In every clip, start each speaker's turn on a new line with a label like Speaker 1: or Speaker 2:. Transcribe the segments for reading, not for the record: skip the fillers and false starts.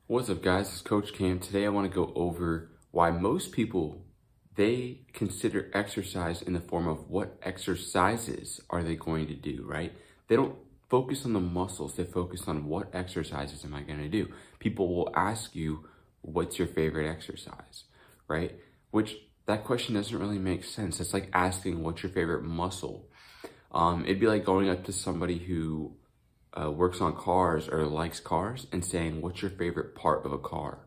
Speaker 1: What's up guys, it's Coach Cam. Today I want to go over why most people, they consider exercise in the form of what exercises are they going to do, right? They don't focus on the muscles, they focus on what exercises am I going to do. People will ask you, what's your favorite exercise, right? Which that question doesn't really make sense. It's like asking what's your favorite muscle. It'd be like going up to somebody who works on cars or likes cars and saying, what's your favorite part of a car?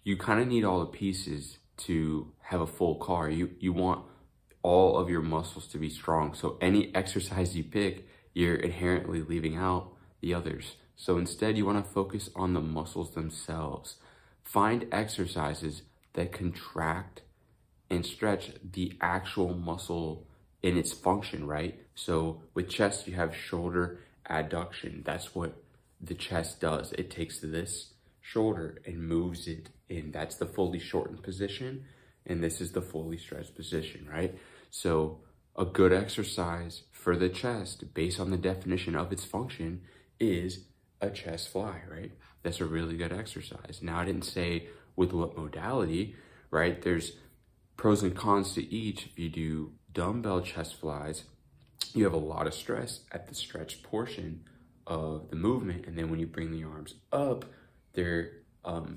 Speaker 1: You kind of need all the pieces to have a full car. You want all of your muscles to be strong. So any exercise you pick, you're inherently leaving out the others. So instead you want to focus on the muscles themselves. Find exercises that contract and stretch the actual muscle in its function, right? So with chest, you have shoulder adduction. That's what the chest does. It takes this shoulder and moves it in. That's the fully shortened position, and this is the fully stretched position, right? So a good exercise for the chest, based on the definition of its function, is a chest fly, right? That's a really good exercise. Now, I didn't say with what modality, right? There's pros and cons to each. If you do dumbbell chest flies, you have a lot of stress at the stretched portion of the movement. And then when you bring the arms up, they're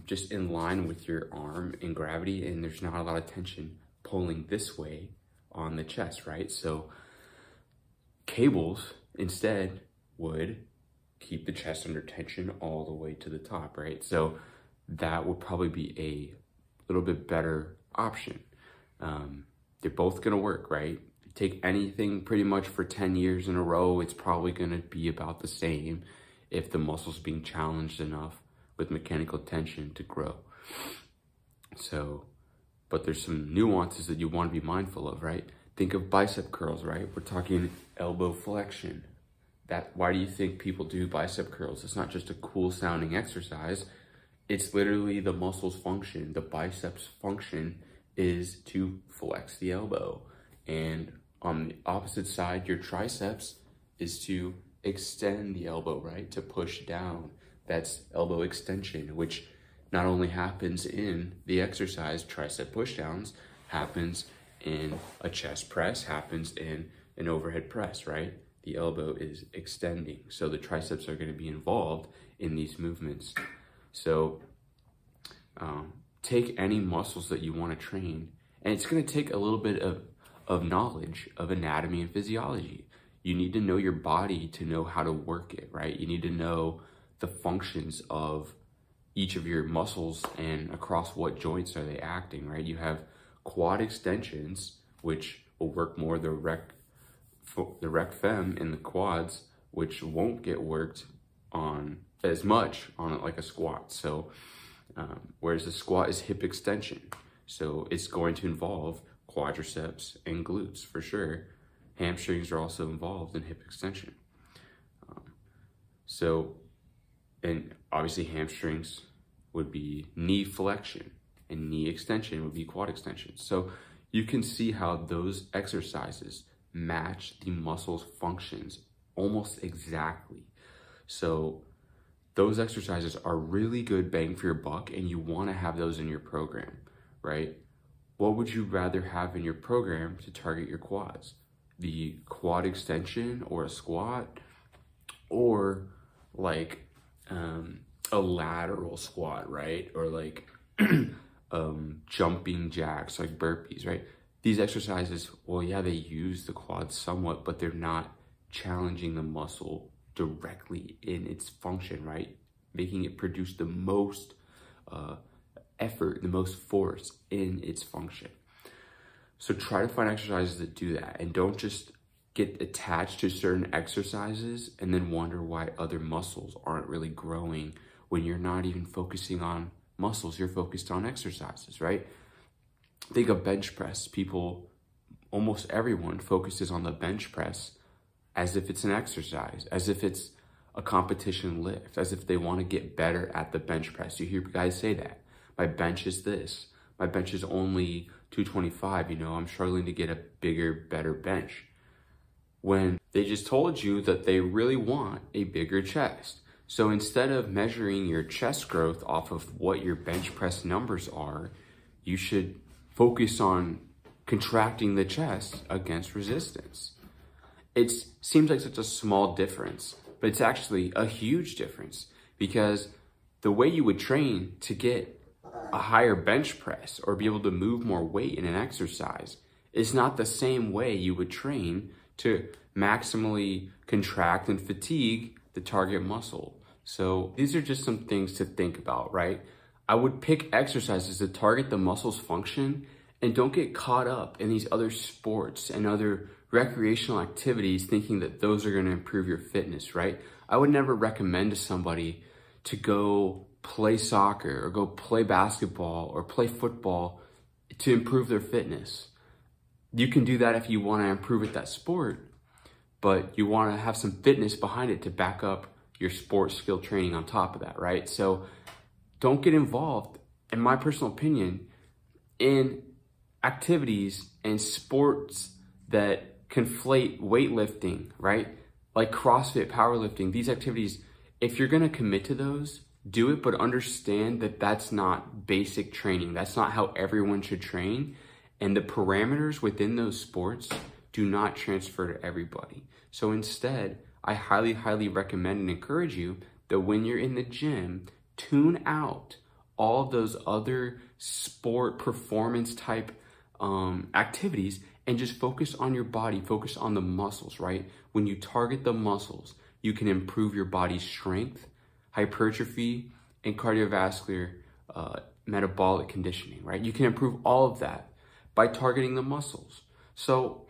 Speaker 1: just in line with your arm in gravity, and there's not a lot of tension pulling this way on the chest, right? So cables instead would keep the chest under tension all the way to the top, right? So that would probably be a little bit better option. They're both gonna work, right? Take anything pretty much for 10 years in a row, it's probably going to be about the same if the muscle's being challenged enough with mechanical tension to grow. So, but there's some nuances that you want to be mindful of, right? Think of bicep curls, right? We're talking elbow flexion. Why do you think people do bicep curls? It's not just a cool sounding exercise. It's literally the muscle's function. The biceps function is to flex the elbow. And on the opposite side, your triceps is to extend the elbow, right? To push down. That's elbow extension, which not only happens in the exercise, tricep pushdowns, happens in a chest press, happens in an overhead press, right? The elbow is extending. So the triceps are going to be involved in these movements. So take any muscles that you want to train, and it's going to take a little bit of knowledge of anatomy and physiology. You need to know your body to know how to work it, right? You need to know the functions of each of your muscles and across what joints are they acting, right? You have quad extensions, which will work more the rec fem in the quads, which won't get worked on as much on like a squat. So whereas a squat is hip extension. So it's going to involve quadriceps and glutes for sure. Hamstrings are also involved in hip extension. And obviously hamstrings would be knee flexion, and knee extension would be quad extension. So you can see how those exercises match the muscle's functions almost exactly. So those exercises are really good bang for your buck, and you want to have those in your program, right? What would you rather have in your program to target your quads? The quad extension or a squat, or like a lateral squat, right? Or like jumping jacks, like burpees, right? These exercises, well, yeah, they use the quads somewhat, but they're not challenging the muscle directly in its function, right? Making it produce the most effort, the most force in its function. So try to find exercises that do that, and don't just get attached to certain exercises and then wonder why other muscles aren't really growing when you're not even focusing on muscles, you're focused on exercises, right? Think of bench press. Almost everyone focuses on the bench press as if it's an exercise, as if it's a competition lift, as if they want to get better at the bench press. You hear guys say that. My bench is this. My bench is only 225, I'm struggling to get a bigger, better bench. When they just told you that they really want a bigger chest. So instead of measuring your chest growth off of what your bench press numbers are, you should focus on contracting the chest against resistance. It seems like such a small difference, but it's actually a huge difference, because the way you would train to get a higher bench press or be able to move more weight in an exercise is not the same way you would train to maximally contract and fatigue the target muscle. So these are just some things to think about, right? I would pick exercises that target the muscle's function, and don't get caught up in these other sports and other recreational activities thinking that those are going to improve your fitness, right? I would never recommend to somebody to go play soccer or go play basketball or play football to improve their fitness. You can do that if you want to improve at that sport, but you want to have some fitness behind it to back up your sports skill training on top of that, right? So don't get involved, in my personal opinion, in activities and sports that conflate weightlifting, right? Like CrossFit, powerlifting, these activities, if you're going to commit to those, do it, but understand that that's not basic training. That's not how everyone should train. And the parameters within those sports do not transfer to everybody. So instead, I highly, highly recommend and encourage you that when you're in the gym, tune out all those other sport performance type activities and just focus on your body, focus on the muscles, right? When you target the muscles, you can improve your body's strength, hypertrophy, and cardiovascular metabolic conditioning, right? You can improve all of that by targeting the muscles. So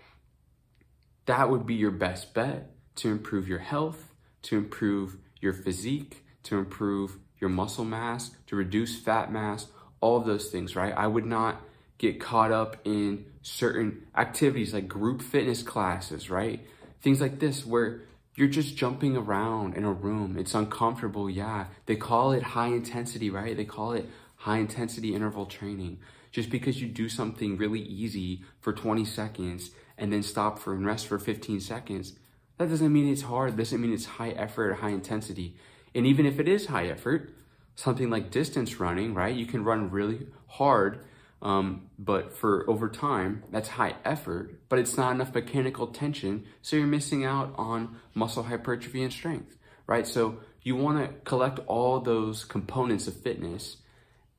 Speaker 1: that would be your best bet to improve your health, to improve your physique, to improve your muscle mass, to reduce fat mass, all of those things, right? I would not get caught up in certain activities like group fitness classes, right? Things like this where you're just jumping around in a room. It's uncomfortable, yeah. They call it high intensity, right? They call it high intensity interval training. Just because you do something really easy for 20 seconds and then stop and rest for 15 seconds, that doesn't mean it's hard. It doesn't mean it's high effort or high intensity. And even if it is high effort, something like distance running, right? You can run really hard, but for over time, that's high effort, but it's not enough mechanical tension, so you're missing out on muscle hypertrophy and strength, right? So you want to collect all those components of fitness,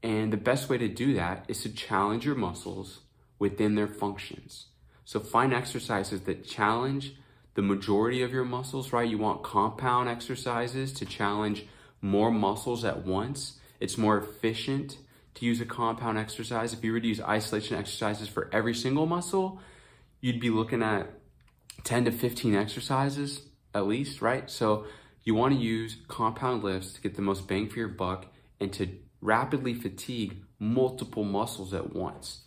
Speaker 1: and the best way to do that is to challenge your muscles within their functions. So find exercises that challenge the majority of your muscles, right? You want compound exercises to challenge more muscles at once. It's more efficient to use a compound exercise. If you were to use isolation exercises for every single muscle, you'd be looking at 10 to 15 exercises at least, right? So you want to use compound lifts to get the most bang for your buck and to rapidly fatigue multiple muscles at once.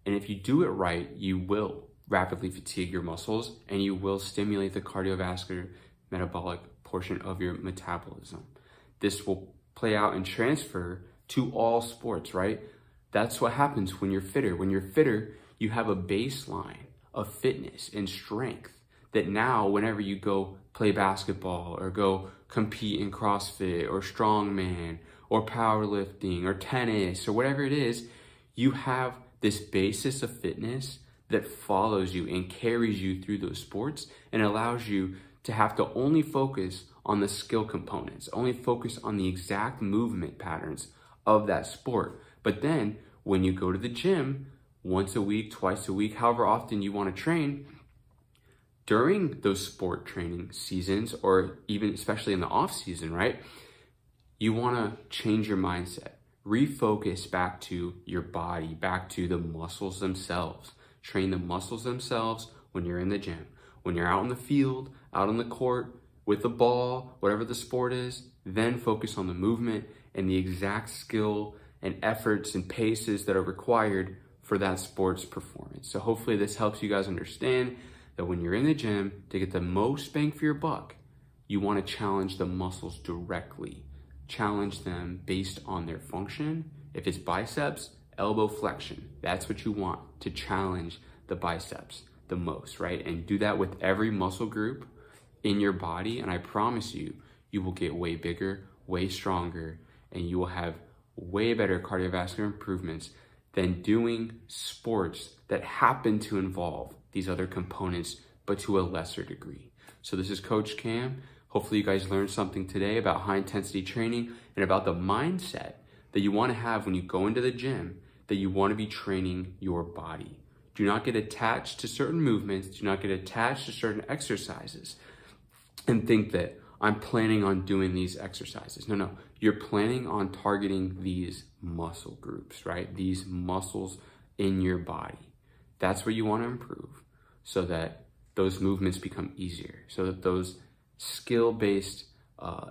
Speaker 1: And if you do it right, you will rapidly fatigue your muscles and you will stimulate the cardiovascular metabolic portion of your metabolism. This will play out and transfer to all sports, right? That's what happens when you're fitter. When you're fitter, you have a baseline of fitness and strength that now whenever you go play basketball or go compete in CrossFit or strongman or powerlifting or tennis or whatever it is, you have this basis of fitness that follows you and carries you through those sports and allows you to have to only focus on the skill components, only focus on the exact movement patterns of that sport. But then when you go to the gym once a week, twice a week, however often you want to train, during those sport training seasons, or even especially in the off season, right? You want to change your mindset, refocus back to your body, back to the muscles themselves. Train the muscles themselves when you're in the gym. When you're out in the field, out on the court, with the ball, whatever the sport is, then focus on the movement and the exact skill and efforts and paces that are required for that sport's performance. So hopefully this helps you guys understand that when you're in the gym, to get the most bang for your buck, you want to challenge the muscles directly. Challenge them based on their function. If it's biceps, elbow flexion. That's what you want, to challenge the biceps the most, right? And do that with every muscle group in your body. And I promise you, you will get way bigger, way stronger, and you will have way better cardiovascular improvements than doing sports that happen to involve these other components, but to a lesser degree. So this is Coach Cam. Hopefully you guys learned something today about high intensity training and about the mindset that you want to have when you go into the gym, that you want to be training your body. Do not get attached to certain movements. Do not get attached to certain exercises and think that I'm planning on doing these exercises. No, you're planning on targeting these muscle groups, right? These muscles in your body. That's where you want to improve so that those movements become easier, so that those skill-based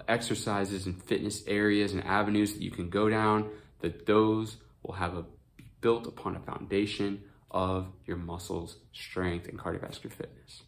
Speaker 1: exercises and fitness areas and avenues that you can go down, that those will have be built upon a foundation of your muscles, strength, and cardiovascular fitness.